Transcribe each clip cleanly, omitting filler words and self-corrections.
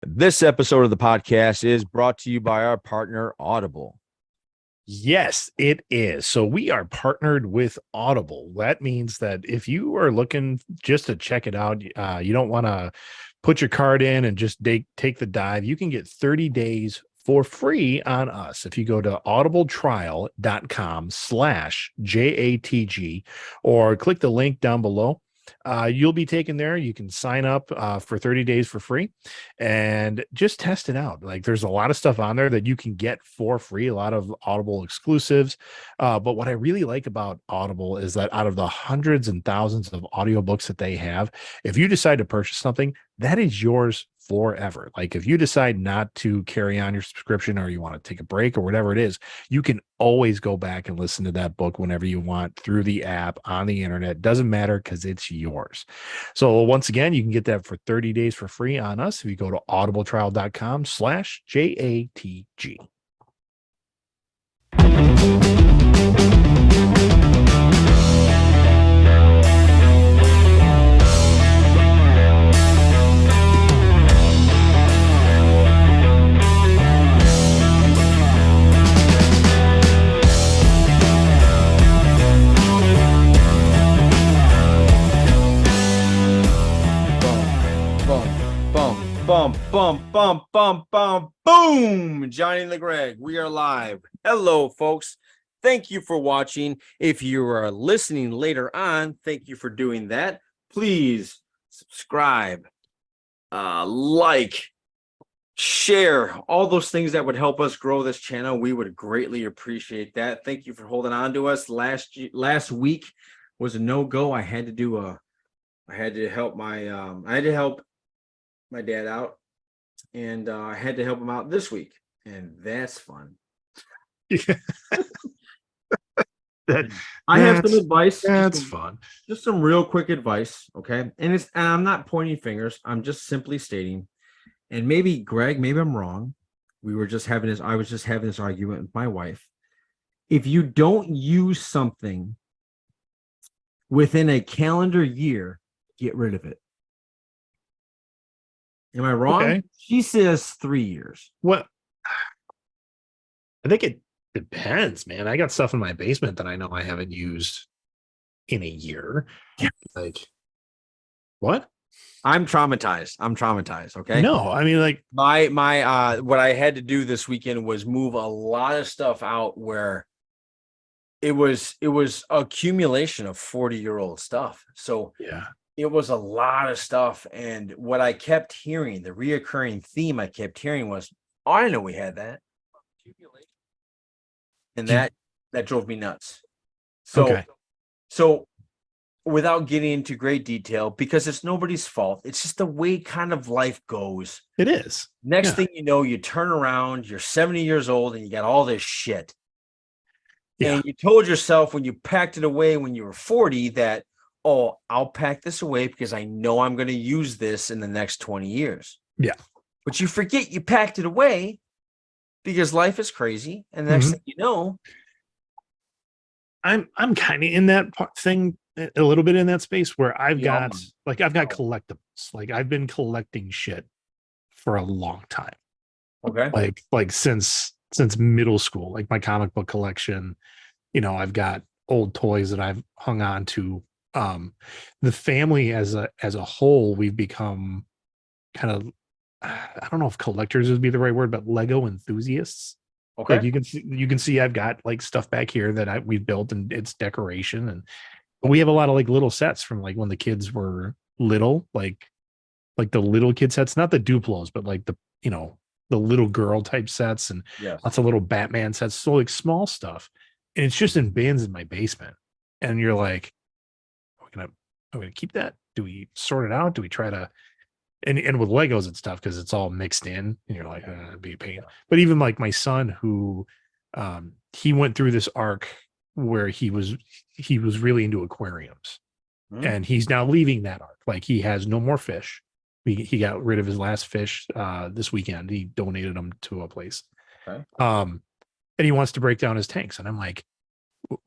This episode of the podcast is brought to you by our partner, Audible. Yes, it is. So we are partnered with Audible. That means that if you are looking just to check it out, you don't want to put your card in and just take the dive. You can get 30 days for free on us. If you go to audibletrial.com/JATG or click the link down below, you'll be taken there. You can sign up for 30 days for free and just test it out. Like there's a lot of stuff on there that you can get for free, a lot of Audible exclusives. But what I really like about Audible is that out of the hundreds and thousands of audiobooks that they have, if you decide to purchase something, that is yours forever. Like if you decide not to carry on your subscription or you want to take a break or whatever it is, you can always go back and listen to that book whenever you want through the app on the internet. Doesn't matter because it's yours. So once again, you can get that for 30 days for free on us if you go to audibletrial.com/JATG. Boom! Johnny and the Greg, we are live. Hello, folks. Thank you for watching. If you are listening later on, thank you for doing that. Please subscribe, like, share, all those things that would help us grow this channel. We would greatly appreciate that. Thank you for holding on to us. Last week was a no-go. I had to help my dad out, and I had to help him out this week, and that's fun. I have some advice. That's fun. Just some real quick advice, okay? And I'm not pointing fingers. I'm just simply stating, and maybe Greg, maybe I'm wrong. I was just having this argument with my wife. If you don't use something within a calendar year, get rid of it. Am I wrong? Okay. She says 3 years. What? I think it depends, man. I got stuff in my basement that I know I haven't used in a year. Like, what? I'm traumatized. Okay. No, I mean, like my what I had to do this weekend was move a lot of stuff out where it was accumulation of 40-year-old stuff. So yeah. it was a lot of stuff. And what I kept hearing, the reoccurring theme I kept hearing was, oh, I know we had that. And that drove me nuts. So without getting into great detail, because it's nobody's fault, it's just the way kind of life goes. It is. Next thing you know, you turn around, you're 70 years old and you got all this shit. Yeah. And you told yourself when you packed it away when you were 40 that, oh, I'll pack this away because I know I'm going to use this in the next 20 years. Yeah. But you forget you packed it away because life is crazy. And the next thing you know, I'm kind of in that thing a little bit in that space where I've got collectibles. Like I've been collecting shit for a long time. Okay. Like since middle school, like my comic book collection, I've got old toys that I've hung on to. The family as a whole, we've become kind of, I don't know if collectors would be the right word, but Lego enthusiasts. Okay. Like you can see I've got like stuff back here that we've built and it's decoration, and we have a lot of like little sets from like when the kids were little, like the little kid sets, not the Duplos, but like the little girl type sets, and lots of little Batman sets. So like small stuff, and it's just in bins in my basement. And you're like, are we gonna keep that? Do we sort it out? Do we try to? And with Legos and stuff, because it's all mixed in, and you're like, it'd be a pain. But even like my son, who he went through this arc where he was really into aquariums, and he's now leaving that arc. Like he has no more fish. He got rid of his last fish this weekend. He donated them to a place. Okay. And he wants to break down his tanks. And I'm like,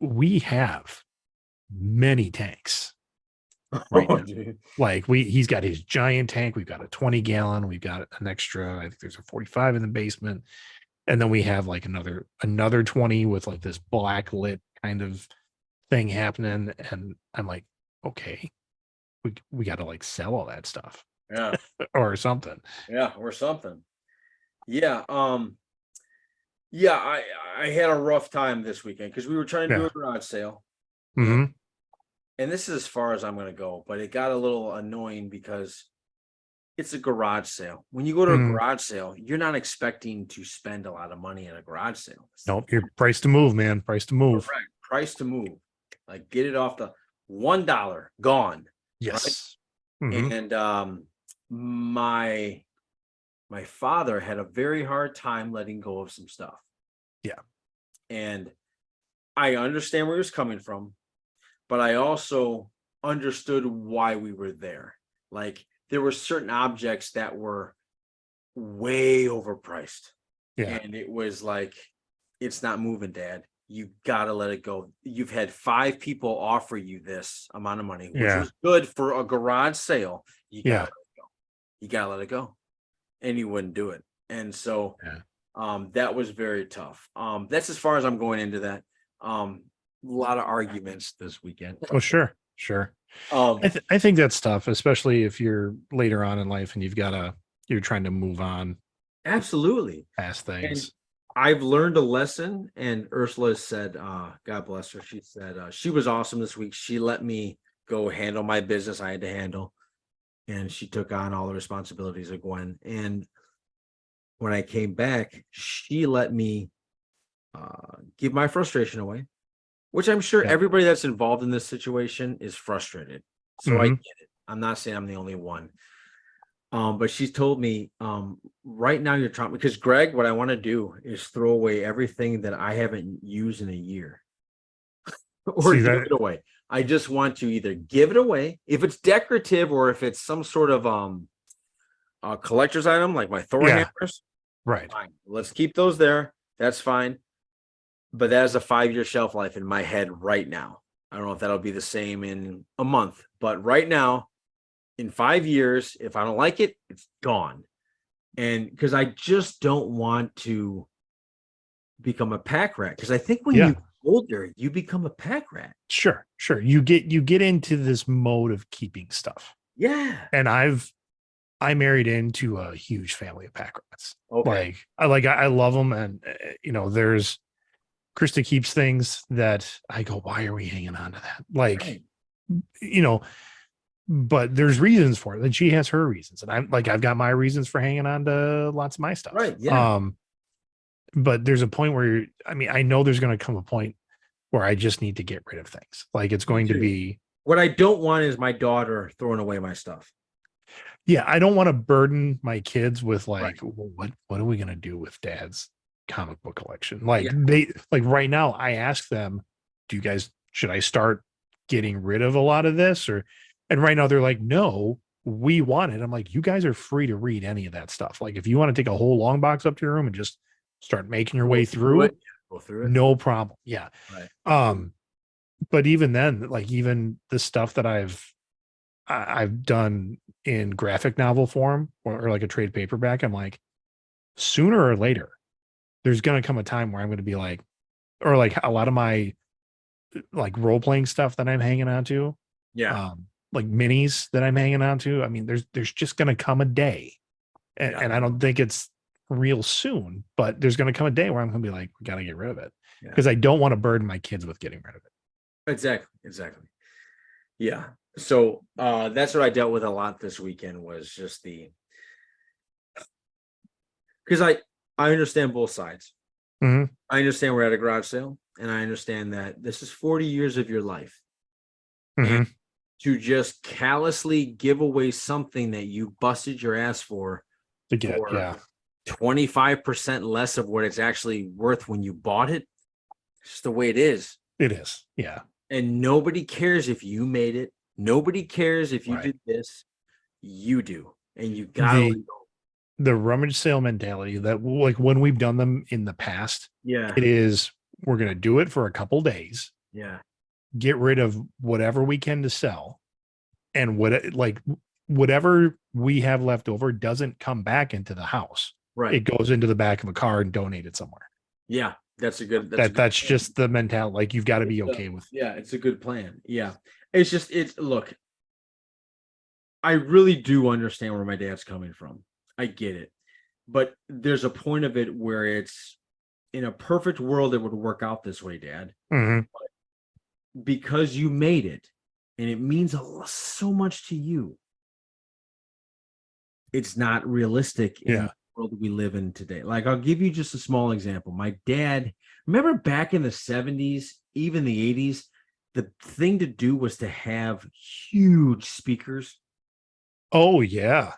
we have many tanks. right Oh, now. dude. Like he's got his giant tank. We've got a 20 gallon. We've got an extra. I think there's a 45 in the basement, and then we have like another 20 with like this black lit kind of thing happening. And I'm like, okay, we got to like sell all that stuff Yeah. or something. Yeah. Or something. Yeah. Yeah. I had a rough time this weekend because we were trying to do Yeah. a garage sale. Mm-hmm. And this is as far as I'm going to go, but it got a little annoying because it's a garage sale. When you go to a Mm-hmm. garage sale, you're not expecting to spend a lot of money at a garage sale. Nope. Your price to move, man. Price to move. Correct. Price to move. Like get it off the $1 gone. Right. Yes. Mm-hmm. And my father had a very hard time letting go of some stuff. Yeah. And I understand where he was coming from, but I also understood why we were there. Like there were certain objects that were way overpriced. Yeah. And it was like, it's not moving, Dad. You gotta let it go. You've had 5 people offer you this amount of money, which Yeah. was good for a garage sale. You gotta Yeah. let it go. You gotta let it go. And he wouldn't do it. And so that was very tough. That's as far as I'm going into that. A lot of arguments this weekend. Oh, sure. Sure. Um, I think that's tough, especially if you're later on in life and you're trying to move on absolutely. past And things. I've learned a lesson, and Ursula said, God bless her. She said she was awesome this week. She let me go handle my business I had to handle, and she took on all the responsibilities of Gwen. And when I came back, she let me give my frustration away, which I'm sure Yeah. everybody that's involved in this situation is frustrated. So I Mhm. get it. I'm not saying I'm the only one. But she told me, right now you're trying, because Greg, what I want to do is throw away everything that I haven't used in a year or See give that? it away. I just want to either give it away if it's decorative or if it's some sort of collector's item like my Thor Yeah. hammers. Right. Fine. Let's keep those there. That's fine. But that has a 5-year shelf life in my head right now. I don't know if that'll be the same in a month, but right now, in 5 years, if I don't like it, it's gone. And because I just don't want to become a pack rat. Because I think when Yeah. you get older, you become a pack rat. Sure. Sure. You get into this mode of keeping stuff. Yeah. And I married into a huge family of pack rats. Okay. I love them. And there's Krista keeps things that I go, why are we hanging on to that? Right. But there's reasons for it. And she has her reasons. And I've got my reasons for hanging on to lots of my stuff. Right. Yeah. But there's a point where I know there's going to come a point where I just need to get rid of things. Like it's going to be. What I don't want is my daughter throwing away my stuff. Yeah, I don't want to burden my kids with like, Right. well, what are we going to do with Dad's comic book collection? Right now I ask them, should I start getting rid of a lot of this? And right now they're like, no, we want it. I'm like, you guys are free to read any of that stuff. Like if you want to take a whole long box up to your room and just start making your way through it, go through it. no problem. Yeah. Right. But even then, like even the stuff that I've done in graphic novel form or like a trade paperback, I'm like, sooner or later, there's going to come a time where I'm going to be like, or like a lot of my like role playing stuff that I'm hanging on to. Yeah. Like minis that I'm hanging on to. I mean, there's just going to come a day, and I don't think it's real soon, but there's going to come a day where I'm going to be like, we got to get rid of it because I don't want to burden my kids with getting rid of it. Exactly. Yeah. So that's what I dealt with a lot this weekend was just because I understand both sides. Mm-hmm. I understand we're at a garage sale, and I understand that this is 40 years of your life. Mm-hmm. And to just callously give away something that you busted your ass for 25% less of what it's actually worth when you bought it. It's just the way it is. It is. Yeah. And nobody cares if you made it. Nobody cares if you did this. You do. And you gotta the rummage sale mentality that like when we've done them in the past, it is we're gonna do it for a couple days. Yeah. Get rid of whatever we can to sell. and whatever we have left over doesn't come back into the house. Right. It goes into the back of a car and donated somewhere. Yeah, that's a good. That's just the mentality. Like you've got to be okay with. Yeah, it's a good plan. Yeah, it's look. I really do understand where my dad's coming from. I get it, but there's a point of it where it's in a perfect world it would work out this way, Dad, Mhm. because you made it, and it means so much to you. It's not realistic in the world we live in today. Like, I'll give you just a small example. My dad, remember back in the 70s, even the 80s, the thing to do was to have huge speakers. Oh, yeah.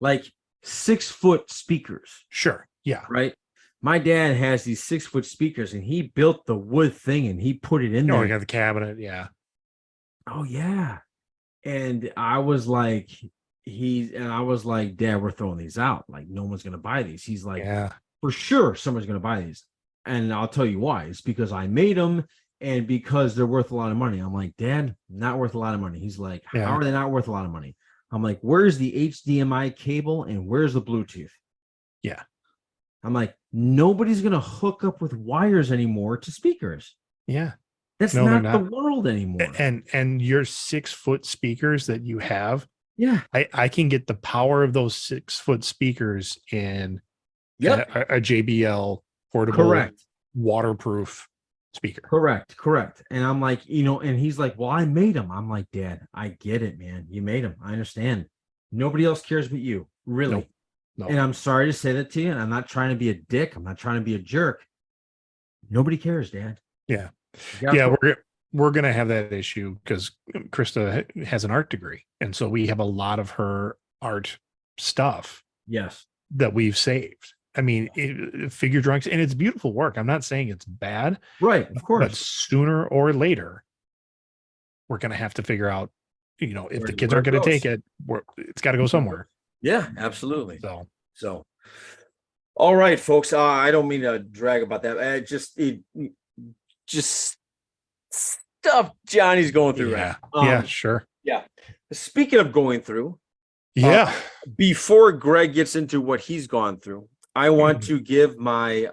Like 6-foot speakers. Sure. Yeah. Right. My dad has these 6-foot speakers, and he built the wood thing and he put it in there. Oh, you got the cabinet. Yeah. Oh, yeah. And I was like, Dad, we're throwing these out. Like, no one's going to buy these. He's like, Yeah. For sure, someone's going to buy these. And I'll tell you why. It's because I made them and because they're worth a lot of money. I'm like, Dad, not worth a lot of money. He's like, Yeah. How are they not worth a lot of money? I'm like, where's the HDMI cable and where's the Bluetooth? Yeah. I'm like, nobody's going to hook up with wires anymore to speakers. Yeah. That's not the world anymore. And your 6-foot speakers that you have, yeah, I can get the power of those 6-foot speakers in a JBL portable, waterproof speaker. Correct. And I'm like, and he's like, well, I made them. I'm like, Dad, I get it, man. You made them. I understand. Nobody else cares but you, really. No. And I'm sorry to say that to you. And I'm not trying to be a dick. I'm not trying to be a jerk. Nobody cares, Dad. Yeah. Yeah. We're going to have that issue because Krista has an art degree. And so we have a lot of her art stuff. Yes. That we've saved. I mean, figure drawings, and it's beautiful work. I'm not saying it's bad. Right. Of course. But sooner or later, we're going to have to figure out, if the kids aren't going to take it, it's got to go somewhere. Yeah, absolutely. So, all right, folks. I don't mean to drag about that. Just stuff Johnny's going through. Yeah. Right? Sure. Yeah. Speaking of going through. Yeah. Before Greg gets into what he's gone through, I want to give my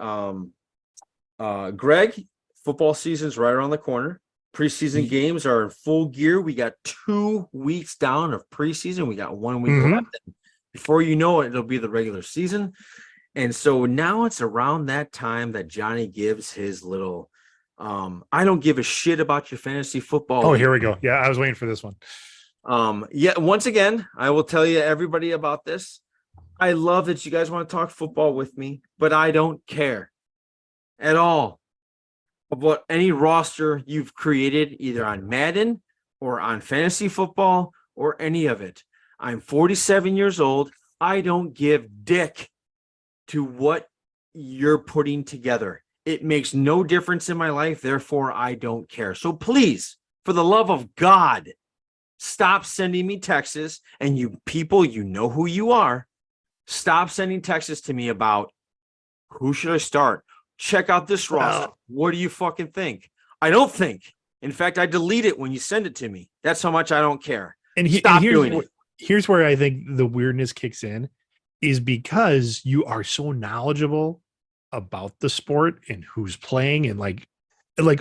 Greg, football season's right around the corner. Preseason games are in full gear. We got 2 weeks down of preseason. We got 1 week left. Before you know it, it'll be the regular season. And so now it's around that time that Johnny gives his little I don't give a shit about your fantasy football. Oh, here we go. Yeah, I was waiting for this one. Once again, I will tell you everybody about this. I love that you guys want to talk football with me, but I don't care at all about any roster you've created either on Madden or on fantasy football or any of it. I'm 47 years old. I don't give dick to what you're putting together. It makes no difference in my life. Therefore, I don't care. So please, for the love of God, stop sending me texts, and you people, you know who you are. Stop sending texts to me about who should I start? Check out this roster. What do you fucking think? I don't think. In fact, I delete it when you send it to me. That's how much I don't care. Stop doing it. Here's where I think the weirdness kicks in, is because you are so knowledgeable about the sport and who's playing and like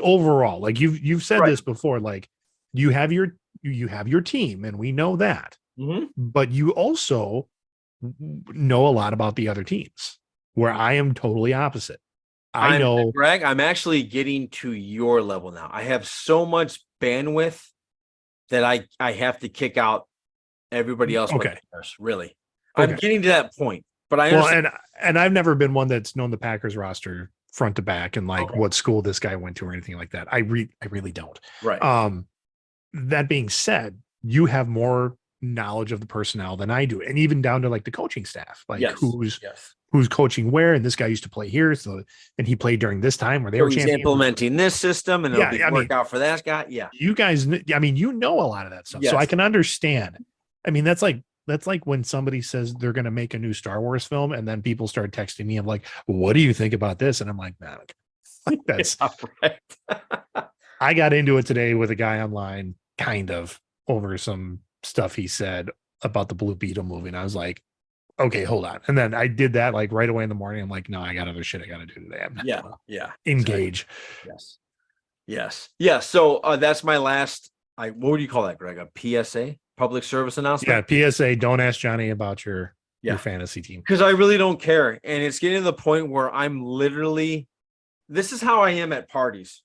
overall, like you've said this before, like you have your team and we know that, but you also know a lot about the other teams, where I am totally opposite. I know, Greg, I'm actually getting to your level now. I have so much bandwidth that I have to kick out everybody else. Okay. Really. Okay. I'm getting to that point, but and I've never been one that's known the Packers roster front to back and like what school this guy went to or anything like that. I really don't. Right. That being said, you have more knowledge of the personnel than I do, and even down to like the coaching staff, like who's coaching where, and this guy used to play here, so and he played during this time where they were implementing this system, and it'll work out for that guy. Yeah, you guys, I mean, you know a lot of that stuff, so I can understand. I mean, that's like when somebody says they're going to make a new Star Wars film, and then people start texting me. I'm like, what do you think about this? And I'm like, nah, that's right. I got into it today with a guy online, kind of over some stuff he said about the Blue Beetle movie. And I was like, okay, hold on. And then I did that like right away in the morning. I'm like, no, I got other shit I got to do today. I'm not Yeah. engage. Exactly. Yes. So that's my last. What would you call that, Greg? A PSA, public service announcement. Yeah, PSA. Don't ask Johnny about your fantasy team, because I really don't care, and it's getting to the point where I'm literally. This is how I am at parties.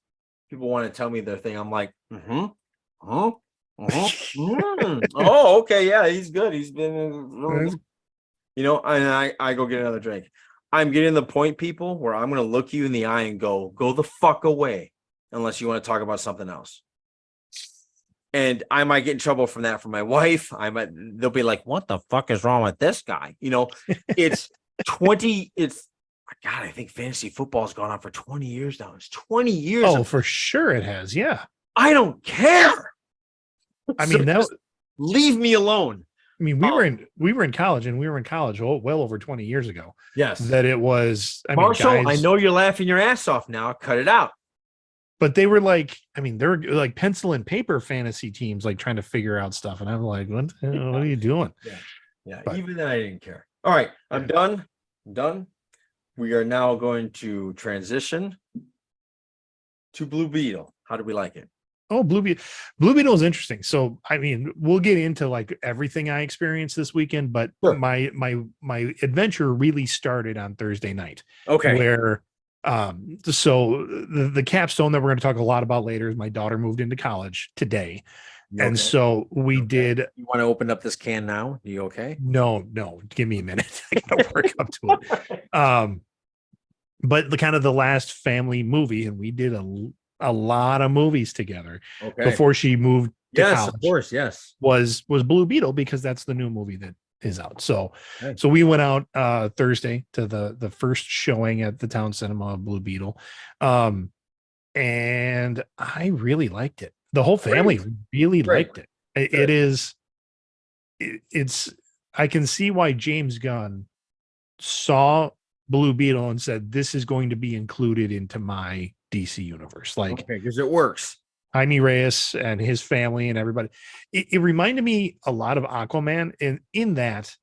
People want to tell me their thing. I'm like, oh, okay, yeah, he's good. He's been, and I go get another drink. I'm getting to the point, people, where I'm going to look you in the eye and go the fuck away, unless you want to talk about something else. And I might get in trouble from that from my wife. They'll be like, what the fuck is wrong with this guy? It's 20, God, I think fantasy football has gone on for 20 years now. It's 20 years. Oh, for sure it has. Yeah. I don't care. I mean, leave me alone. I mean, we were in college, and we were in college well over 20 years ago. Yes. That it was. Marshall, I know you're laughing your ass off now. Cut it out. But they were like, they're like pencil and paper fantasy teams, like trying to figure out stuff. And I'm like, what are you doing? Yeah. But, even then, I didn't care. All right. I'm done. We are now going to transition to Blue Beetle. How do we like it? Oh, Blue Beetle is interesting. So, we'll get into like everything I experienced this weekend, but sure. my adventure really started on Thursday night. Okay. Where so the capstone that we're going to talk a lot about later is my daughter moved into college today. Okay. And so we did. You want to open up this can now? Are you okay? No, give me a minute. I gotta work up to it. But the last family movie, and we did a lot of movies together before she moved to college. Yes, of course, yes. Was Blue Beetle, because that's the new movie that is out. So we went out Thursday to the first showing at the town cinema of Blue Beetle. And I really liked it. The whole family really liked it. It's I can see why James Gunn saw Blue Beetle and said, this is going to be included into my DC universe. Because it works. Jaime Reyes and his family and everybody. It reminded me a lot of Aquaman in that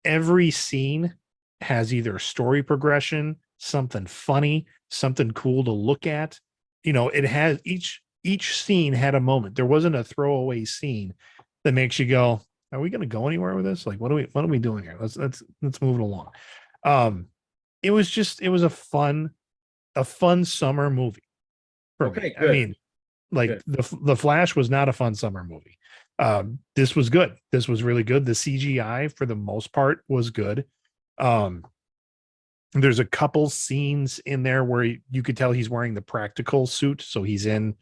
every scene has either story progression, something funny, something cool to look at. It has each scene had a moment. There wasn't a throwaway scene that makes you go, are we going to go anywhere with this? Like, what are we doing here? Let's move it along. It was a fun summer movie for me. Good. Good. the Flash was not a fun summer movie. This was good. This was really good. The CGI for the most part was good. There's a couple scenes in there where you could tell he's wearing the practical suit. So he's in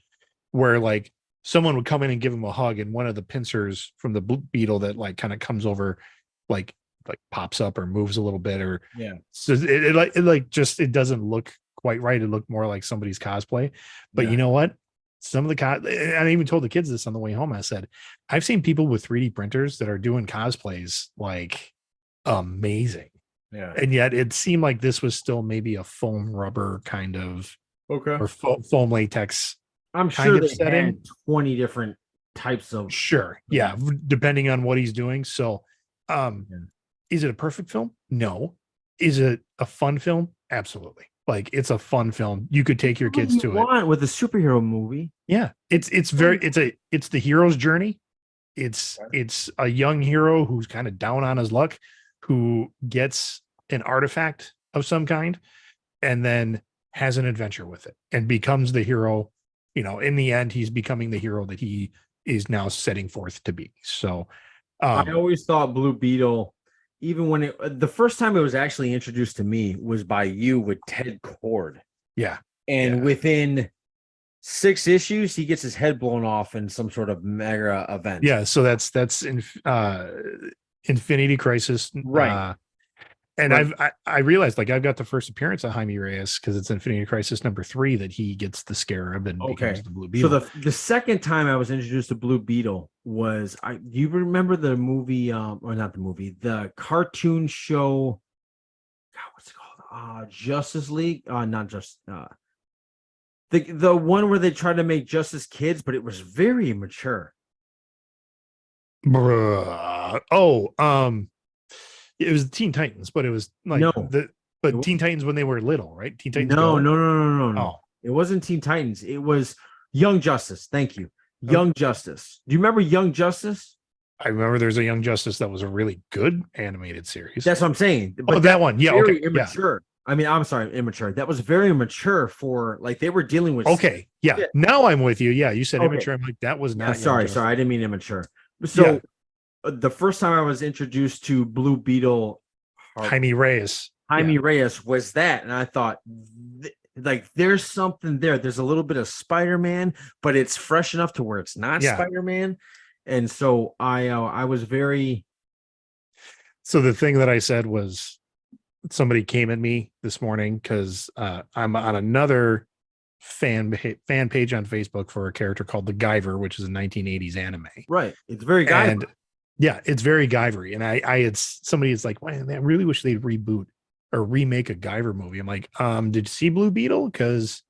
where like someone would come in and give him a hug, and one of the pincers from the Beetle that like kind of comes over, like pops up or moves a little bit, or so it doesn't look quite right. It looked more like somebody's cosplay. But you know what? Some of the I even told the kids this on the way home. I said, I've seen people with 3D printers that are doing cosplays like amazing. Yeah. And yet it seemed like this was still maybe a foam rubber kind of or foam latex. I'm sure they had 20 different types of depending on what he's doing. So is it a perfect film? No. Is it a fun film? Absolutely. Like, it's a fun film. You could take your kids to it with a superhero movie. Yeah. It's the hero's journey. It's a young hero who's kind of down on his luck, who gets an artifact of some kind and then has an adventure with it and becomes the hero. In the end, he's becoming the hero that he is now setting forth to be. So I always thought Blue Beetle, even when the first time it was actually introduced to me was by you with Ted Kord. Yeah. And within 6 issues, he gets his head blown off in some sort of mega event. Yeah. So that's in Infinity Crisis. Right. And I realized, like, I've got the first appearance of Jaime Reyes because it's Infinity Crisis #3 that he gets the scarab and becomes the Blue Beetle. So the second time I was introduced to Blue Beetle was you remember the movie or not the movie, the cartoon show, God, what's it called? Justice League? Not just the one where they tried to make Justice Kids, but it was very immature. It was Teen Titans, but it was like No, it Teen wasn't. Titans when they were little, right? Teen Titans No, Go. no, no, no, no, Oh, no. It wasn't Teen Titans. It was Young Justice. Thank you. oh, Young Justice. Do you remember Young Justice? I remember there's a Young Justice that was a really good animated series. That's what I'm saying. Oh, But that that one. Yeah. Okay. very Yeah. immature. I mean, I'm sorry, immature. That was very immature for like they were dealing with. Okay. Yeah. shit. Now I'm with you. Yeah. You said Okay. immature. I'm like, that was Yeah, not Young sorry, Justice. sorry. I didn't mean immature. Yeah. So the first time I was introduced to Blue Beetle, Jaime Reyes. Jaime Reyes was that, and I thought, like, there's something there. There's a little bit of Spider-Man, but it's fresh enough to where it's not Yeah. Spider-Man, and so I was very. So the thing that I said was somebody came at me this morning because I'm on another fan page on Facebook for a character called the Guyver, which is a 1980s anime. Right, it's very guy. And yeah, it's very Guyvery. And I had somebody is like, man, I really wish they'd reboot or remake a Guyver movie. I'm like, did you see Blue Beetle? Because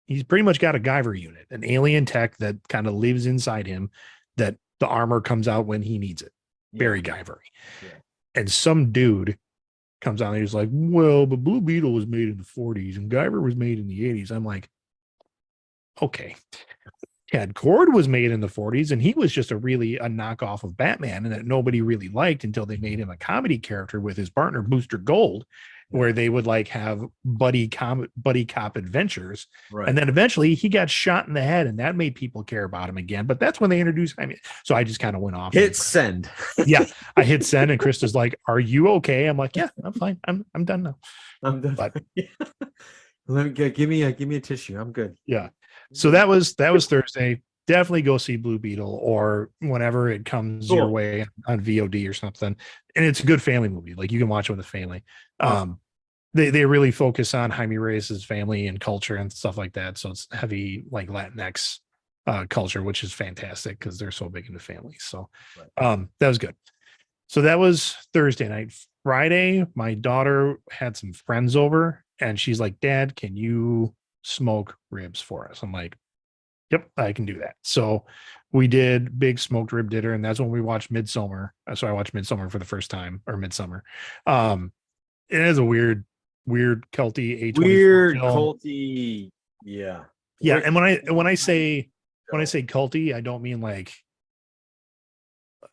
he's pretty much got a Guyver unit, an alien tech that kind of lives inside him, that the armor comes out when he needs it. Very Guyvery. Yeah. And some dude comes out and he's like, well, but Blue Beetle was made in the 40s and Guyver was made in the 80s. I'm like, okay. Ted Cord was made in the 40s and he was just a knockoff of Batman, and that nobody really liked until they made him a comedy character with his partner Booster Gold, where they would like have buddy cop adventures. Right. And then eventually he got shot in the head, and that made people care about him again. But that's when they introduced, so I just kind of went off. Hit send. Yeah. I hit send, and Krista's like, are you okay? I'm like, yeah, I'm fine. I'm done now. I'm done. But let me give me a tissue. I'm good. Yeah. So that was Thursday. Definitely go see Blue Beetle or whenever it comes your way on VOD or something. And it's a good family movie. Like you can watch it with the family. They really focus on Jaime Reyes' family and culture and stuff like that. So it's heavy like Latinx culture, which is fantastic because they're so big into families. So that was good. So that was Thursday night. Friday, my daughter had some friends over and she's like, Dad, can you smoke ribs for us? I'm like, yep, I can do that. So we did big smoked rib dinner, and that's when we watched Midsummer. So I watched Midsummer for the first time, or Midsummer. It is a weird culty culty. Yeah. Yeah. And when I say culty, I don't mean like,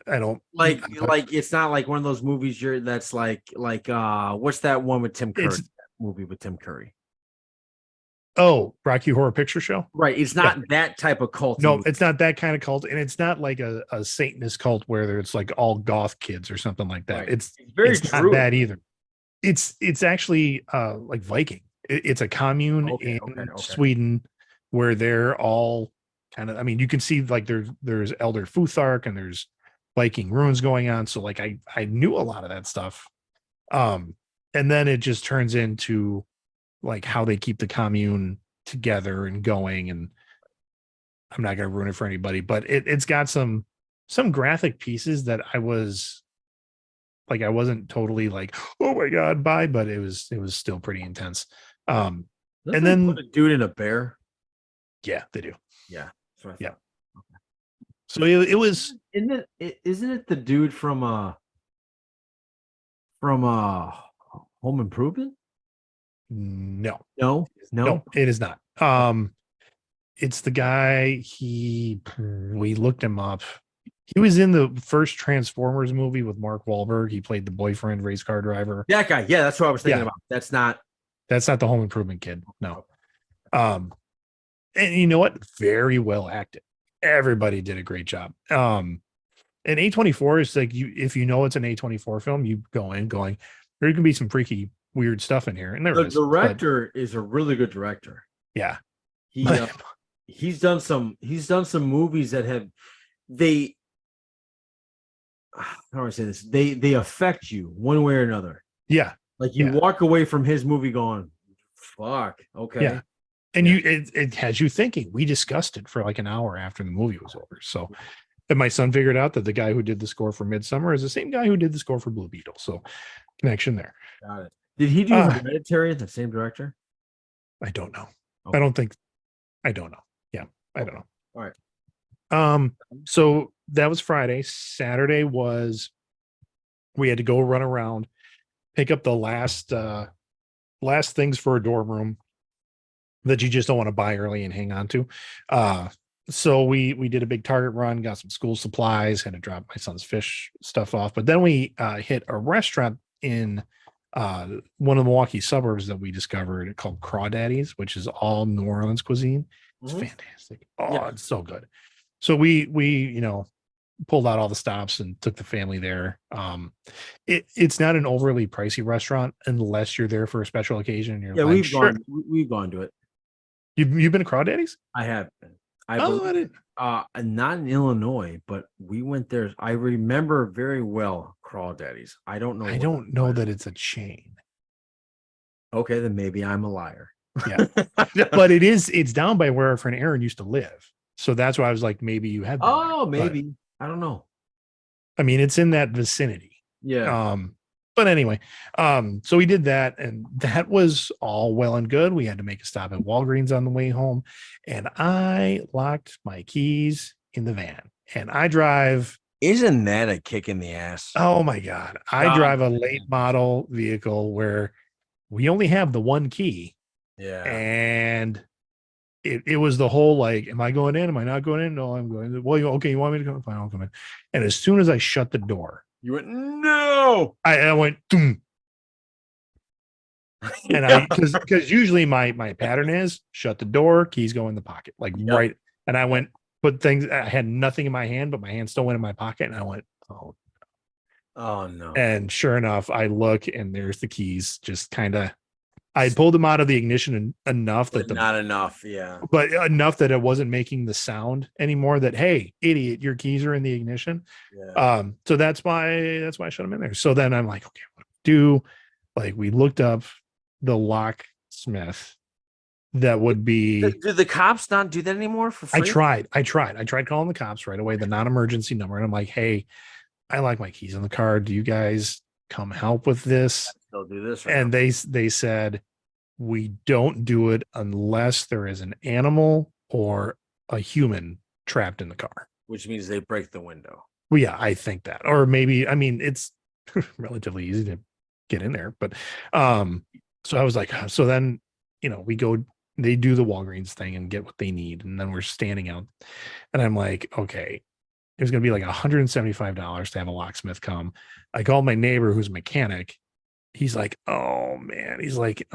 I don't like it's not like one of those movies that's like what's that one with Tim Curry? That movie with Tim Curry. Oh, Rocky Horror Picture Show. Right. It's not that type of cult. No, it's not that kind of cult. And it's not like a Satanist cult where it's like all goth kids or something like that. Right. It's not that either. It's actually like Viking. It's a commune in Sweden where they're all kind of, you can see like there's Elder Futhark and there's Viking ruins going on. So like I knew a lot of that stuff. And then it just turns into like how they keep the commune together and going. And I'm not going to ruin it for anybody, but it's got some graphic pieces that I wasn't totally like, oh my God, bye, but it was still pretty intense. And then put a dude in a bear. Yeah, they do. Yeah. Yeah. Okay. So it was, isn't it the dude from Home Improvement? No, it is not. It's the guy. We looked him up. He was in the first Transformers movie with Mark Wahlberg. He played the boyfriend, race car driver. That guy. Yeah, that's what I was thinking about. That's not the Home Improvement kid. No. And you know what? Very well acted. Everybody did a great job. And A24 is like, if you know it's an A24 film, you go in going, there can be some freaky weird stuff in here. And the director is a really good director. Yeah. He's done some movies that have how do I say this? They affect you one way or another. Yeah. Like you walk away from his movie going, fuck. Okay. Yeah. And it has you thinking. We discussed it for like an hour after the movie was over. So, and my son figured out that the guy who did the score for Midsummer is the same guy who did the score for Blue Beetle. So connection there. Got it. Did he do Hereditary, the same director? I don't know. Okay. I don't know. Yeah, I don't know. All right. So that was Friday. Saturday was we had to go run around, pick up the last things for a dorm room that you just don't want to buy early and hang on to. So we did a big Target run, got some school supplies, had to drop my son's fish stuff off. But then we hit a restaurant in one of the Milwaukee suburbs that we discovered called Crawdaddy's, which is all New Orleans cuisine. It's fantastic. Oh, it's so good. So we pulled out all the stops and took the family there. It's not an overly pricey restaurant unless you're there for a special occasion. Yeah, we've gone to it. You've been to Crawdaddy's? I have been. I didn't. Not in Illinois, but we went there. I remember very well Crawdaddy's. I don't know. I don't know that it's a chain. Okay, then maybe I'm a liar. Yeah, but it's down by where our friend Aaron used to live. So that's why I was like, maybe you had. Oh, maybe. I don't know. I mean, it's in that vicinity. Yeah. But anyway, so we did that, and that was all well and good. We had to make a stop at Walgreens on the way home, and I locked my keys in the van, and I drive. Isn't that a kick in the ass? Oh my God. I drive a late model vehicle where we only have the one key. Yeah. And it was the whole like, am I going in? Am I not going in? No, I'm going in. Well, okay, you want me to come? Fine, I'll come in. And as soon as I shut the door, you went, no. I went, doom. And I because usually my pattern is shut the door, keys go in the pocket, like right. And I went, put things, I had nothing in my hand, but my hand still went in my pocket, and I went, oh no. And sure enough, I look and there's the keys, just kind of. I pulled them out of the ignition enough that not enough, but enough that it wasn't making the sound anymore. That, hey, idiot, your keys are in the ignition. Yeah. So that's why I shut them in there. So then I'm like, okay, what do I do? Like, we looked up the locksmith that would be. Do the cops not do that anymore for free? I tried calling the cops right away, the non-emergency number, and I'm like, hey, I like my keys in the car. Do you guys come help with this? They'll do this, and they said, we don't do it unless there is an animal or a human trapped in the car, which means they break the window. Well, yeah, I think that, or maybe, I mean, it's relatively easy to get in there, but so I was like, so then we go, they do the Walgreens thing and get what they need, and then we're standing out, and I'm like, okay, there's going to be like $175 to have a locksmith come. I called my neighbor who's a mechanic. He's like, oh man. He's like,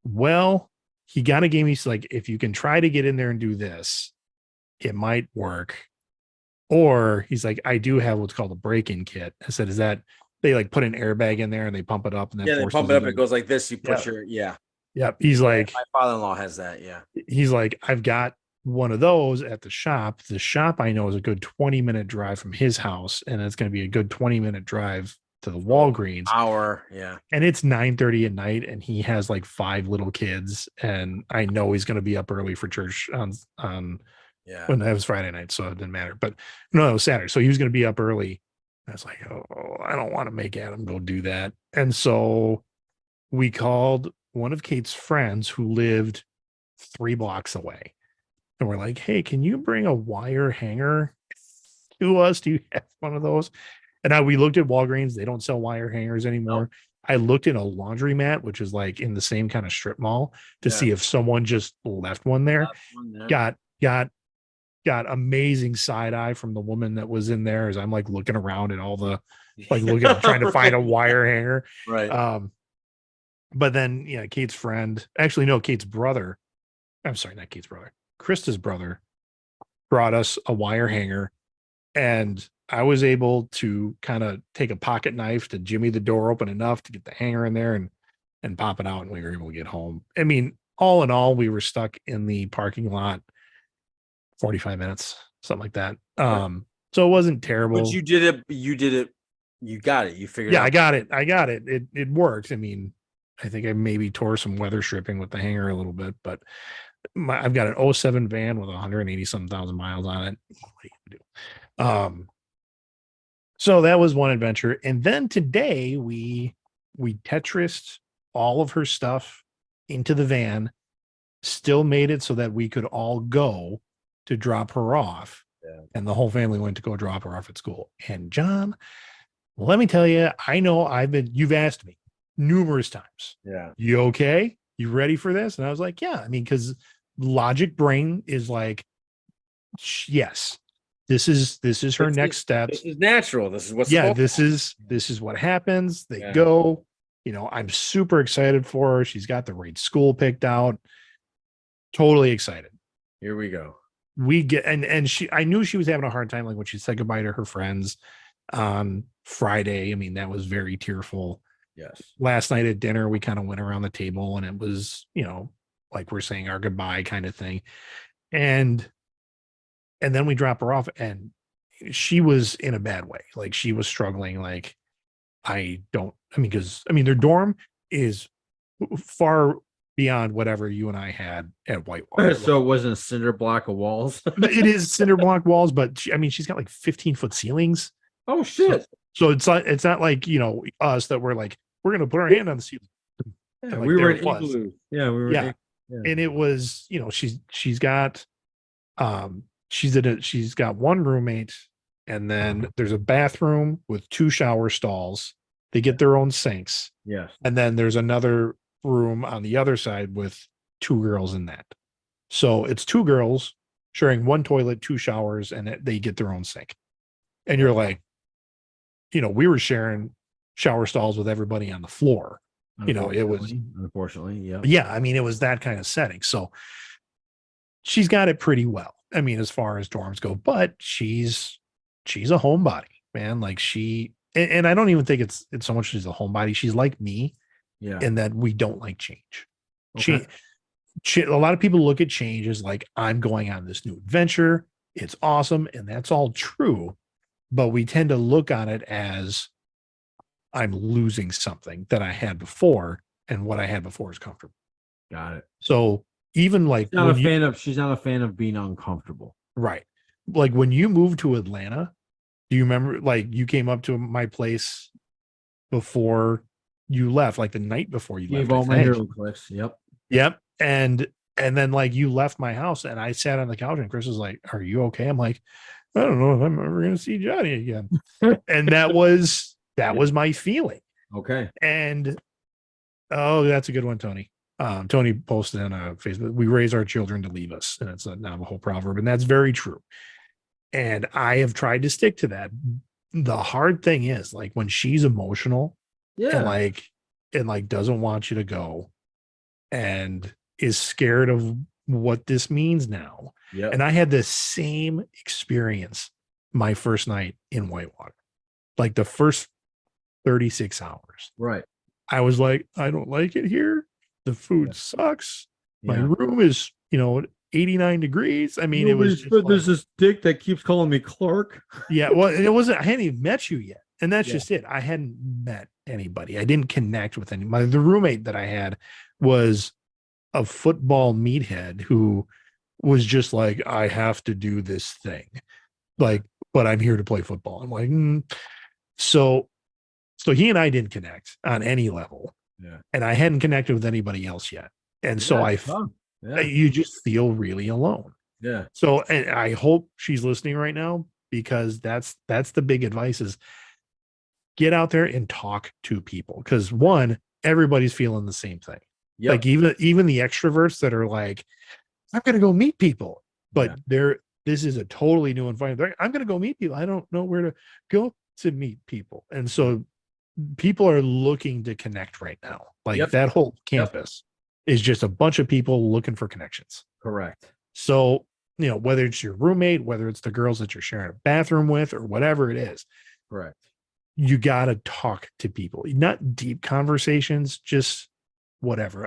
well, he kind of gave me, he's like, if you can try to get in there and do this, it might work. Or he's like, I do have what's called a break-in kit. I said, is that they like put an airbag in there and they pump it up and then they pump it up. It goes like this. You put your He's like, my father-in-law has that. Yeah. He's like, I've got one of those at the shop. The shop I know is a good 20-minute drive from his house, and it's going to be a good 20-minute drive to the Walgreens. Hour, yeah. And it's 9:30 at night, and he has like 5 little kids, and I know he's going to be up early for church on when that was Friday night, so it didn't matter. But no, it was Saturday, so he was going to be up early. I was like, oh, I don't want to make Adam go do that. And so we called one of Kate's friends who lived 3 blocks away. And we're like, hey, can you bring a wire hanger to us? Do you have one of those? And we looked at Walgreens. They don't sell wire hangers anymore. Nope. I looked in a laundromat, which is like in the same kind of strip mall, to see if someone just left one there. Got amazing side eye from the woman that was in there as I'm like looking around at all the trying to find a wire hanger. Right. But then Kate's friend, actually no, Kate's brother. I'm sorry, not Kate's brother. Krista's brother brought us a wire hanger, and I was able to kind of take a pocket knife to jimmy the door open enough to get the hanger in there and pop it out, and we were able to get home. I mean, all in all, we were stuck in the parking lot 45 minutes, something like that. So it wasn't terrible. But you did it. You got it. You figured it out. I got it. It worked. I mean, I think I maybe tore some weather stripping with the hanger a little bit, but I've got an 07 van with 180 thousand miles on it. What are you gonna do? So that was one adventure. And then today we Tetrised all of her stuff into the van, still made it so that we could all go to drop her off. and the whole family went to go drop her off at school. And John, let me tell you, I know you've asked me numerous times. Yeah. You okay? You ready for this? And I was like, yeah. I mean, because logic brain is like, yes, this is her next steps. This is natural. This is what's this is what happens. They go, I'm super excited for her. She's got the right school picked out. Totally excited. Here we go. We get and I knew she was having a hard time, like when she said goodbye to her friends on Friday. I mean, that was very tearful. Yes. Last night at dinner, we kind of went around the table and it was, like we're saying our goodbye kind of thing. And then we drop her off and she was in a bad way. Like she was struggling. Like, their dorm is far beyond whatever you and I had at Whitewater. So it wasn't a cinder block of walls. It is cinder block walls, but she's got like 15-foot ceilings. Oh shit. So it's not like, us that we're like, we're going to put our hand on the ceiling. Yeah, like we were in igloo. Yeah, we were. Yeah. And it was, she's got she's got one roommate, and then there's a bathroom with 2 shower stalls. They get their own sinks. Yes. And then there's another room on the other side with 2 girls in that. So it's 2 girls sharing 1 toilet, 2 showers, and they get their own sink. And you're like, we were sharing shower stalls with everybody on the floor. It was unfortunately, yeah. Yeah, I mean, it was that kind of setting. So she's got it pretty well. I mean, as far as dorms go, but she's a homebody, man. Like and I don't even think it's so much she's a homebody. She's like me, in that we don't like change. Okay. A lot of people look at change as like, I'm going on this new adventure. It's awesome, and that's all true. But we tend to look on it as I'm losing something that I had before, and what I had before is comfortable. Got it. So even like she's not a fan of being uncomfortable. Right. Like when you moved to Atlanta, do you remember like you came up to my place before you left, like the night before you left? All my hero clicks. Yep. Yep. And then like you left my house and I sat on the couch and Chris was like, "Are you okay?" I'm like, "I don't know if I'm ever going to see Johnny again." And that was my feeling. Okay. And that's a good one, Tony. Tony posted on Facebook, "We raise our children to leave us." And it's a Navajo proverb. And that's very true. And I have tried to stick to that. The hard thing is like when she's emotional and like doesn't want you to go and is scared of what this means now. Yeah. And I had the same experience my first night in Whitewater, like the first 36 hours. Right. I was like, I don't like it here. The food sucks. My room is, 89 degrees. I mean, it was just there's this dick that keeps calling me Clark. Yeah. Well, it wasn't, I hadn't even met you yet. And that's just it. I hadn't met anybody. I didn't connect with anybody. The roommate that I had was a football meathead who was just like, I have to do this thing. Like, but I'm here to play football. I'm like, So he and I didn't connect on any level. Yeah. And I hadn't connected with anybody else yet. And so you just feel really alone. Yeah. So, and I hope she's listening right now, because that's the big advice is get out there and talk to people. Because one, everybody's feeling the same thing. Yep. Like even the extroverts that are like, I'm going to go meet people, but this is a totally new environment. I'm going to go meet people. I don't know where to go to meet people. And so people are looking to connect right now. Like that whole campus is just a bunch of people looking for connections. Correct. So, whether it's your roommate, whether it's the girls that you're sharing a bathroom with, or whatever it is. Correct. You got to talk to people, not deep conversations, just whatever.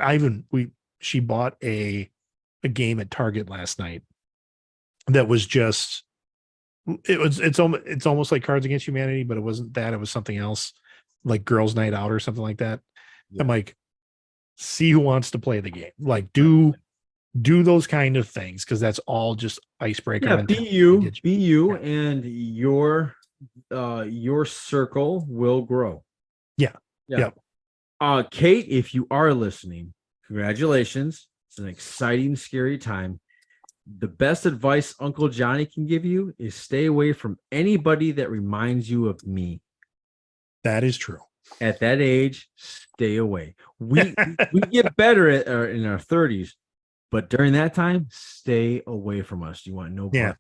She bought a game at Target last night that was just, it's almost like Cards Against Humanity, but it wasn't that. It was something else, like Girls Night Out or something like that. Yeah. I'm like, see who wants to play the game. Like do those kind of things, because that's all just icebreaker. Yeah, be you, and your circle will grow. Yeah. Kate, if you are listening, congratulations. It's an exciting, scary time. The best advice Uncle Johnny can give you is stay away from anybody that reminds you of me. That is true. At that age, stay away. We get better in our 30s, but during that time, stay away from us. You want no part.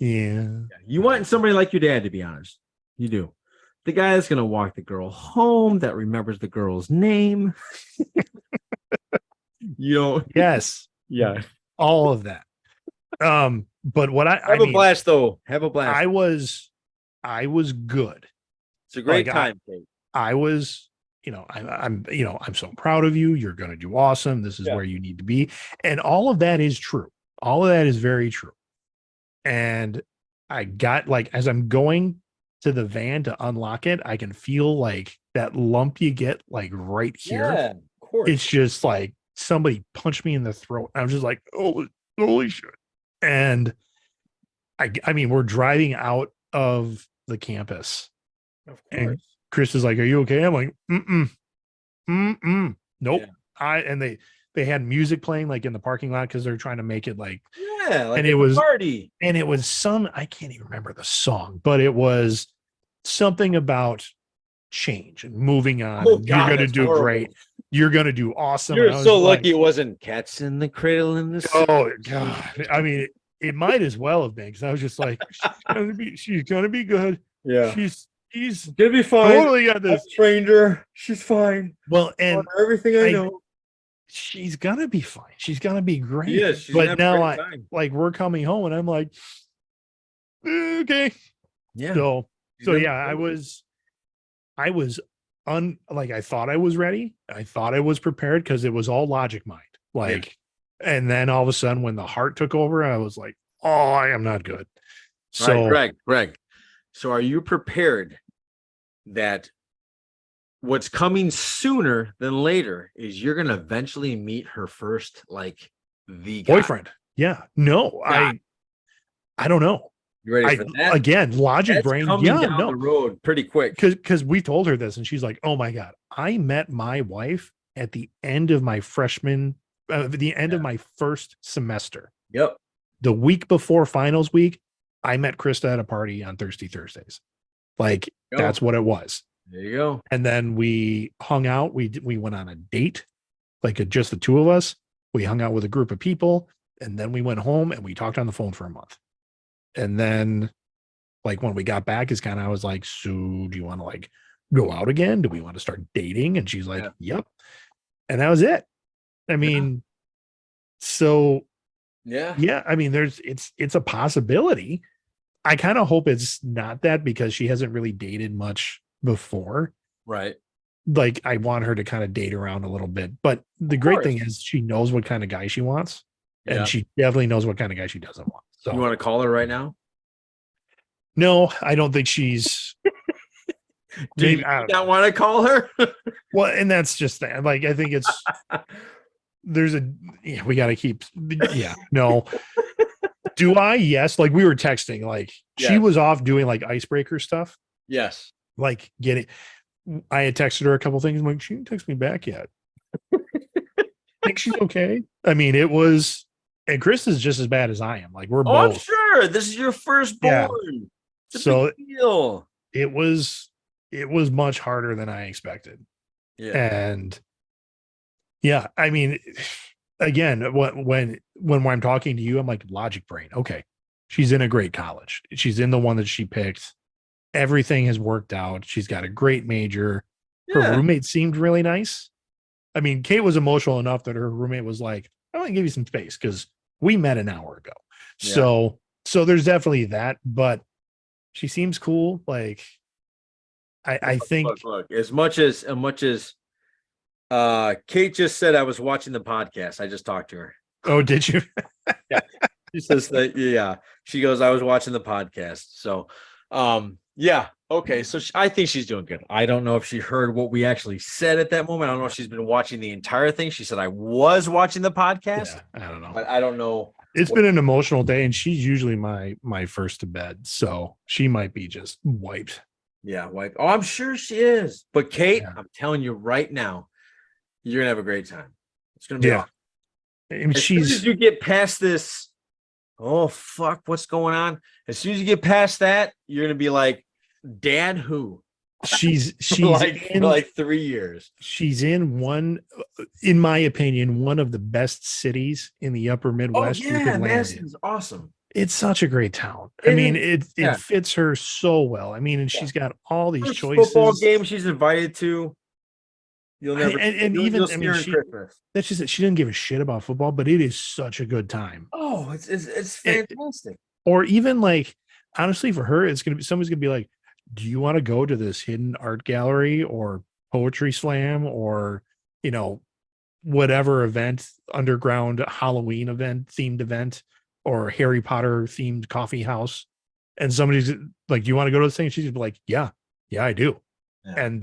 Yeah. You want somebody like your dad, to be honest. You do. The guy that's gonna walk the girl home, that remembers the girl's name. You know. Yes. Yeah. All of that. But what I Have a mean, blast though. Have a blast. I was good. It's a great Like, time, Kate. I was, I'm so proud of you. You're going to do awesome. This is where you need to be. And all of that is true. All of that is very true. And I got like, as I'm going to the van to unlock it, I can feel like that lump you get like right here. Yeah, of course. It's just like somebody punched me in the throat. I was just like, oh, holy shit. And I mean, we're driving out of the campus. Of And course. Chris is like, "Are you okay?" I'm like, nope. Yeah. And they had music playing like in the parking lot because they're trying to make it like, Like and it was party. And it was I can't even remember the song, but it was something about change and moving on. Oh, and God, you're gonna that's do horrible. Great. You're gonna do awesome. You're so lucky it wasn't Cats in the Cradle in this. Oh God. I mean, it might as well have been because I was just like, she's gonna be good. Yeah. She's gonna be fine. Totally got this. I've trained her. She's fine. Well, and everything I know. She's gonna be fine. She's gonna be great. Yes, she's but now we're coming home and I'm like, okay. Yeah. So yeah, I was like, I thought I was ready. I thought I was prepared because it was all logic mind. Like, and then all of a sudden when the heart took over, I was like, oh, I am not good. So all right, Greg. So are you prepared that what's coming sooner than later is you're going to eventually meet her first, like the guy. Boyfriend? Yeah. No, I don't know. You ready for that? Again, logic That's brain. Coming down the road pretty quick. Because we told her this and she's like, oh my God, I met my wife at the end of my the end of my first semester. Yep. The week before finals week, I met Krista at a party on Thursdays. Like, that's what it was. There you go. And then we hung out. We went on a date, like just the two of us. We hung out with a group of people, and then we went home and we talked on the phone for a month. And then, like, when we got back, it's kind of, I was like, so do you want to like go out again? Do we want to start dating? And she's like, yep. And that was it. I mean, so yeah. I mean, it's a possibility. I kind of hope it's not that because she hasn't really dated much before. Right. Like, I want her to kind of date around a little bit. But the great thing is she knows what kind of guy she wants. Yeah. And she definitely knows what kind of guy she doesn't want. So you want to call her right now? No, I don't think she's Do you not want to call her? Well, and that's just that. Like, I think it's we got to keep. Yeah, no. Do I? Yes. Like, we were texting. Like, she was off doing like icebreaker stuff. Yes. Like, I had texted her a couple things. I'm like, she didn't text me back yet. Think she's okay. I mean, it was, and Chris is just as bad as I am. Like, we're both. I'm sure this is your firstborn. Yeah. So it was much harder than I expected. Yeah. And yeah, I mean, again, when I'm talking to you, I'm like, logic brain. Okay. She's in a great college. She's in the one that she picked. Everything has worked out. She's got a great major. Her roommate seemed really nice. I mean, Kate was emotional enough that her roommate was like, I want to give you some space because we met an hour ago. Yeah. So there's definitely that, but she seems cool. Like, I think look, as much as Kate just said, I was watching the podcast. I just talked to her. Oh, did you? Yeah. She says that. Yeah. She goes, I was watching the podcast. So, yeah. Okay. So I think she's doing good. I don't know if she heard what we actually said at that moment. I don't know if she's been watching the entire thing. She said, I was watching the podcast. Yeah, I don't know. But I don't know. It's been an emotional day, and she's usually my first to bed. So she might be just wiped. Yeah. Wiped. Oh, I'm sure she is. But Kate, I'm telling you right now, you're going to have a great time. It's going to be awesome. I mean, as soon as you get past this oh fuck, what's going on? As soon as you get past that, you're gonna be like, Dad, who? She's For in like 3 years. she's in one, in my opinion, one of the best cities in the upper Oh Midwest you yeah, could land in. Madison's awesome. It's such a great town. I It mean, is. it Yeah. fits her so well. I mean, and Yeah. she's got all these First football choices. game she's invited to. You'll never And you'll even, see I mean, her in Christmas. that's just that she didn't give a shit about football, but it is such a good time. Oh, it's It, fantastic. or even like, honestly, for her, it's gonna be somebody's gonna be like, do you want to go to this hidden art gallery or poetry slam or, you know, whatever event, underground Halloween event, themed event, or Harry Potter themed coffee house? And somebody's like, do you want to go to this thing? She's gonna be like, yeah, I do. Yeah. And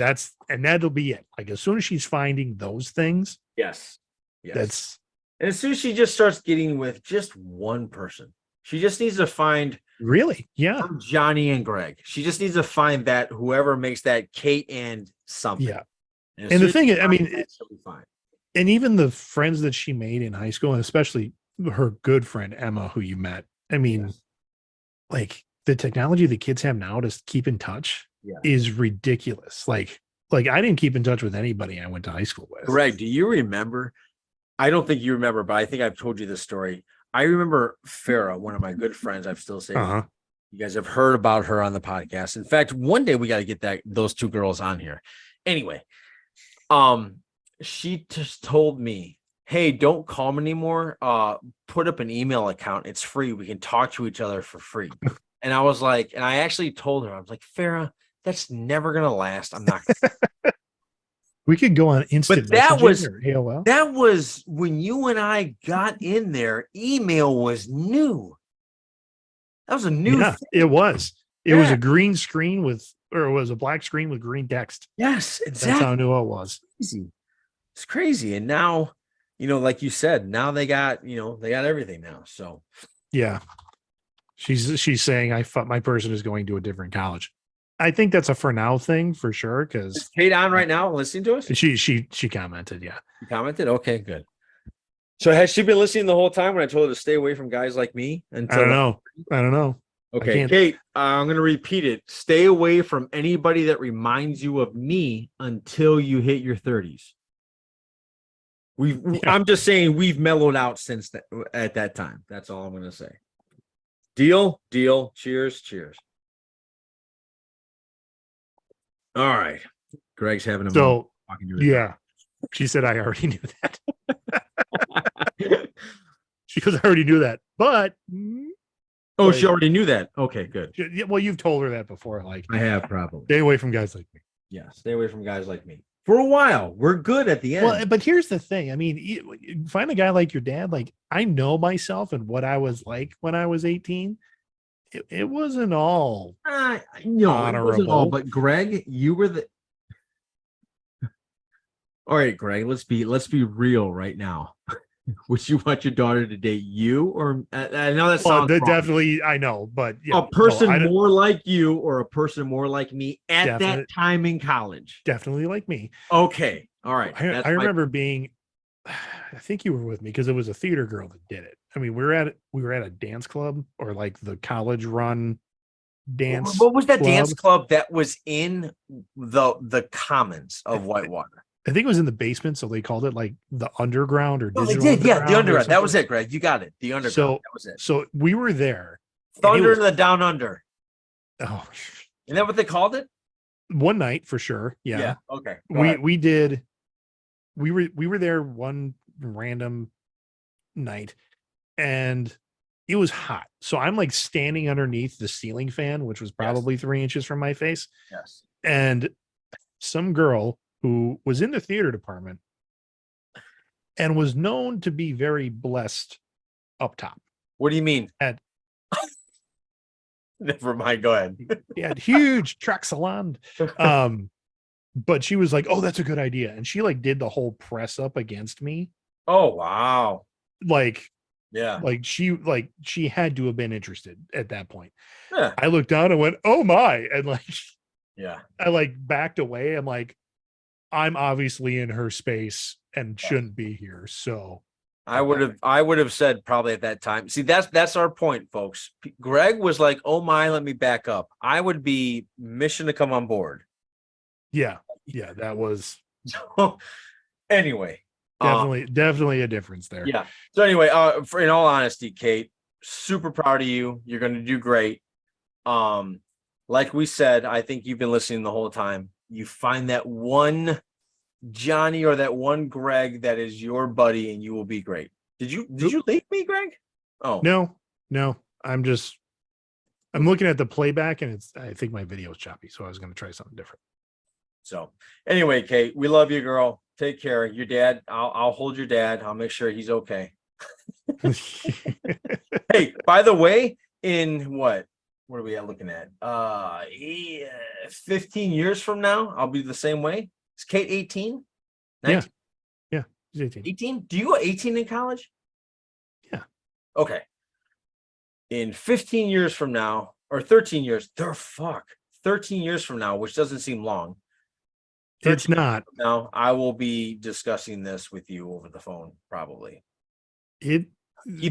that'll be it. Like, as soon as she's finding those things, Yes. that's And as soon as she just starts getting with just one person, she just needs to find really, yeah. Johnny and Greg. She just needs to find that whoever makes that Kate and something. Yeah. And And the thing is, I mean, she'll be fine. and even the friends that she made in high school, and especially her good friend Emma, who you met, I mean, Yes. like the technology the kids have now to keep in touch is ridiculous. Like I didn't keep in touch with anybody I went to high school with. Greg, do you remember? I don't think you remember, but I think I've told you this story. I remember Farah, one of my good friends. I've still saved. Uh-huh. You guys have heard about her on the podcast. In fact, one day we got to get those two girls on here. Anyway, she just told me, hey, don't call me anymore. Put up an email account. It's free. We can talk to each other for free. And I was like, and I actually told her, I was like, Farah, that's never gonna last. I'm not gonna. We could go on instant. But that was or AOL. That was when you and I got in there. Email was new. That was a new thing. It was. It Yeah. was a green screen or it was a black screen with green text. Yes, exactly. That's how new it was. It's crazy. And now, like you said, now they got everything now. So yeah. She's saying my person is going to a different college. I think that's a for now thing for sure. Because is Kate on right now listening to us? She commented, yeah. She commented? Okay, good. So has she been listening the whole time when I told her to stay away from guys like me? I don't know. Okay, Kate, I'm going to repeat it. Stay away from anybody that reminds you of me until you hit your 30s. I'm just saying we've mellowed out since at that time. That's all I'm going to say. Deal. Cheers. All right. Greg's having a moment talking to her. Yeah. She said I already knew that. She goes, I already knew that. But she already knew that. Okay, good. Yeah, well, you've told her that before. Like, I have probably. Stay away from guys like me. Yeah, stay away from guys like me. For a while. We're good at the end. Well, but here's the thing. I mean, you find a guy like your dad. Like, I know myself and what I was like when I was 18. It wasn't all honorable. It wasn't all, but Greg, you were the. All right, Greg, let's be real right now. Would you want your daughter to date you, or I know that sounds wrong. Definitely, I know, but a person more like you or a person more like me at that time in college? Definitely like me. Okay, all right. I remember being. I think you were with me because it was a theater girl that did it. I mean, we were at a dance club or like the college run dance. What was that dance club that was in the commons of Whitewater? I think it was in the basement, so they called it like the underground or digital. They did, yeah, the underground. That was it, Greg. You got it. The underground. So that was it. So we were there. Thunder in the Down Under. Oh, isn't that what they called it? One night for sure. Yeah. Okay. We did. We were there one random night, and it was hot. So I'm like standing underneath the ceiling fan, which was probably 3 inches from my face. Yes. And some girl who was in the theater department and was known to be very blessed up top. What do you mean? Never mind. Go ahead. He had huge tracts of land. But she was like, oh, that's a good idea. And she like did the whole press up against me. Oh, wow. Like, yeah. Like she had to have been interested at that point. Yeah. I looked down and went, oh my. And like, yeah, I like backed away. I'm like, I'm obviously in her space and shouldn't be here. So I would have said probably at that time. See, that's our point, folks. Greg was like, "Oh my, let me back up." I would be mission to come on board. Yeah, that was So anyway, definitely a difference there. yeah. So anyway, for in all honesty, Kate, super proud of you. You're going to do great. Like we said, I think you've been listening the whole time. You find that one Johnny or that one Greg that is your buddy, and you will be great. Did you leave me, Greg? Oh no. I'm looking at the playback, and I think my video is choppy, so I was going to try something different. So anyway, Kate, we love you, girl. Take care. Your dad, I'll hold your dad. I'll make sure he's okay. Hey, by the way, in what are we looking at? 15 years from now, I'll be the same way. Is Kate 18? 19? Yeah, he's 18. 18? Do you go 18 in college? Yeah. Okay. In 15 years from now, or 13 years, 13 years from now, which doesn't seem long. It's not. Now, I will be discussing this with you over the phone, probably. Keep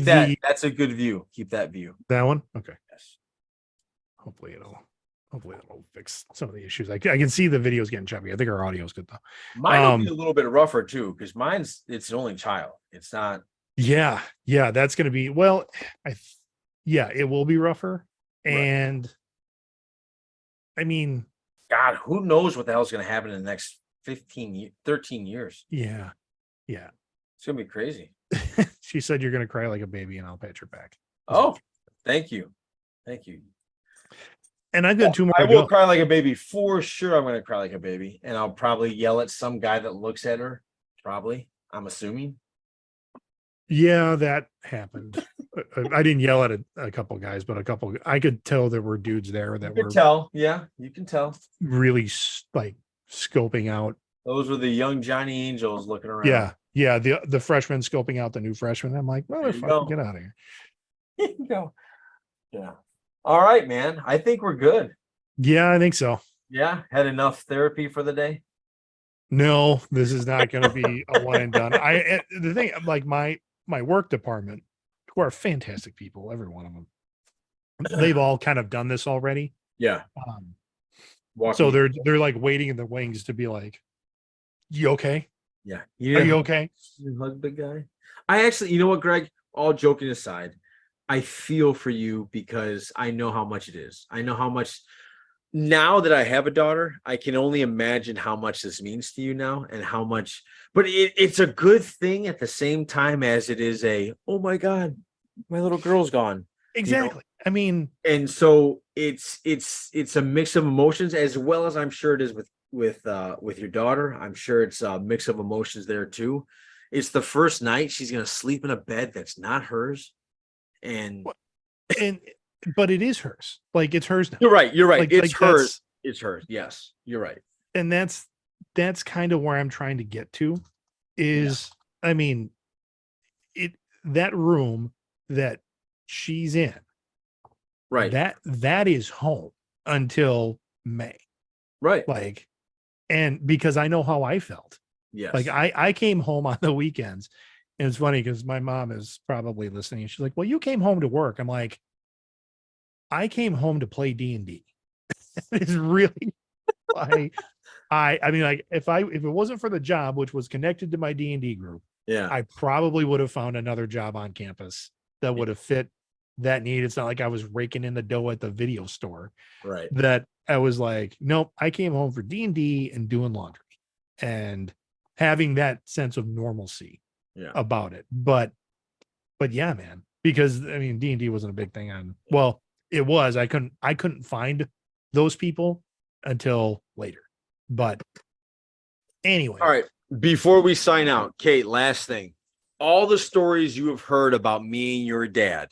that. That's a good view. Keep that view. That one? Okay. Yes. Hopefully it'll fix some of the issues. I can see the videos getting choppy. I think our audio is good though. Mine will be a little bit rougher too, because it's an only child. It's not. Yeah, that's going to be, well, it will be rougher. And right. I mean, God, who knows what the hell is going to happen in the next 13 years. Yeah. It's going to be crazy. She said you're going to cry like a baby and I'll pat your back. Oh, thank you. And I've got two more. I will cry like a baby for sure. I'm going to cry like a baby, and I'll probably yell at some guy that looks at her. Probably, I'm assuming. Yeah, that happened. I didn't yell at a couple guys, but I could tell there were dudes there that were. Tell, yeah, you can tell. Really like scoping out. Those were the young Johnny Angels looking around. Yeah. The freshmen scoping out the new freshmen. I'm like, motherfucker, get out of here. There you go. Yeah. All right, man. I think we're good. Yeah, I think so. Yeah. Had enough therapy for the day? No, this is not going to be a one and done. The thing, like my work department, who are fantastic people, every one of them, they've all kind of done this already. Yeah. So they're like waiting in the wings to be like, you okay? Yeah. Are you okay? Hug big guy. I actually, you know what, Greg? All joking aside, I feel for you because I know how much it is. I know how much. Now that I have a daughter, I can only imagine how much this means to you now, and how much. But it's a good thing at the same time as it is oh my God, my little girl's gone. Exactly. You know? I mean, and so it's a mix of emotions, as well as I'm sure it is with your daughter. I'm sure it's a mix of emotions there too. It's the first night she's gonna sleep in a bed that's not hers, but it is hers. Like, it's hers now. You're right. Like, it's hers. It's hers. Yes, you're right. And that's kind of where I'm trying to get to. Is I mean, that room that she's in, right? That is home until May, right? Like, and because I know how I felt. Yes. Like I came home on the weekends, and it's funny because my mom is probably listening. She's like, "Well, you came home to work." I'm like, I came home to play D&D. It's really I mean, like, if it wasn't for the job, which was connected to my D&D group, I probably would have found another job on campus that would have fit that need. It's not like I was raking in the dough at the video store. Right. That I was like, nope, I came home for D&D and doing laundry and having that sense of normalcy about it. But yeah, man, because I mean, D&D wasn't a big thing well, it was. I couldn't find those people until later. But anyway. All right. Before we sign out, Kate, last thing. All the stories you have heard about me and your dad,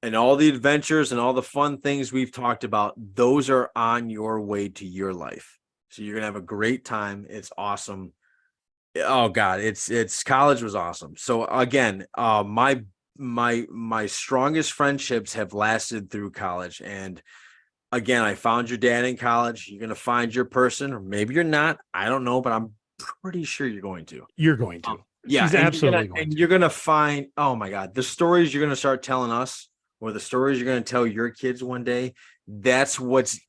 and all the adventures and all the fun things we've talked about, those are on your way to your life. So you're gonna have a great time. It's awesome. Oh God, it's college was awesome. So again, my strongest friendships have lasted through college. And again, I found your dad in college. You're gonna find your person, or maybe you're not. I don't know, but I'm pretty sure you're going to. You're going to. Yeah, She's absolutely going to. you're gonna find, oh my God, the stories you're gonna start telling us, or the stories you're gonna tell your kids one day. That's what's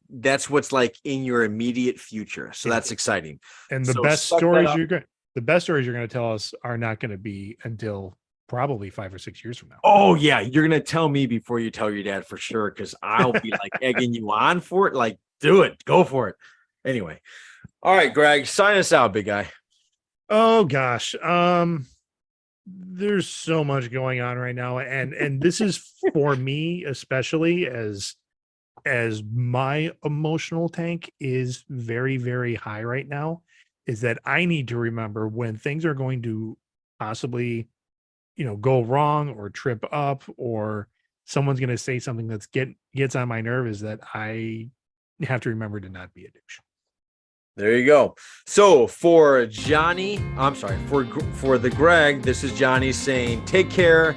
like in your immediate future. So Yeah. that's exciting. And So suck that up. the best stories you're going to tell us are not going to be until probably 5 or 6 years from now. Oh yeah, you're gonna tell me before you tell your dad for sure, because I'll be like egging you on for it. Like, do it, go for it. Anyway, all right, Greg, sign us out, big guy. Oh gosh. There's so much going on right now. And this is for me, especially as my emotional tank is very, very high right now, is that I need to remember when things are going to possibly, go wrong or trip up, or someone's going to say something that's gets on my nerve, is that I have to remember to not be a douche. There you go. So for Johnny, I'm sorry, for the Greg, this is Johnny saying, take care.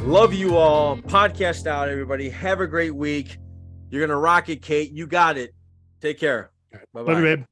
Love you all. Podcast out, everybody. Have a great week. You're gonna rock it, Kate. You got it. Take care. Bye-bye. Love you, babe.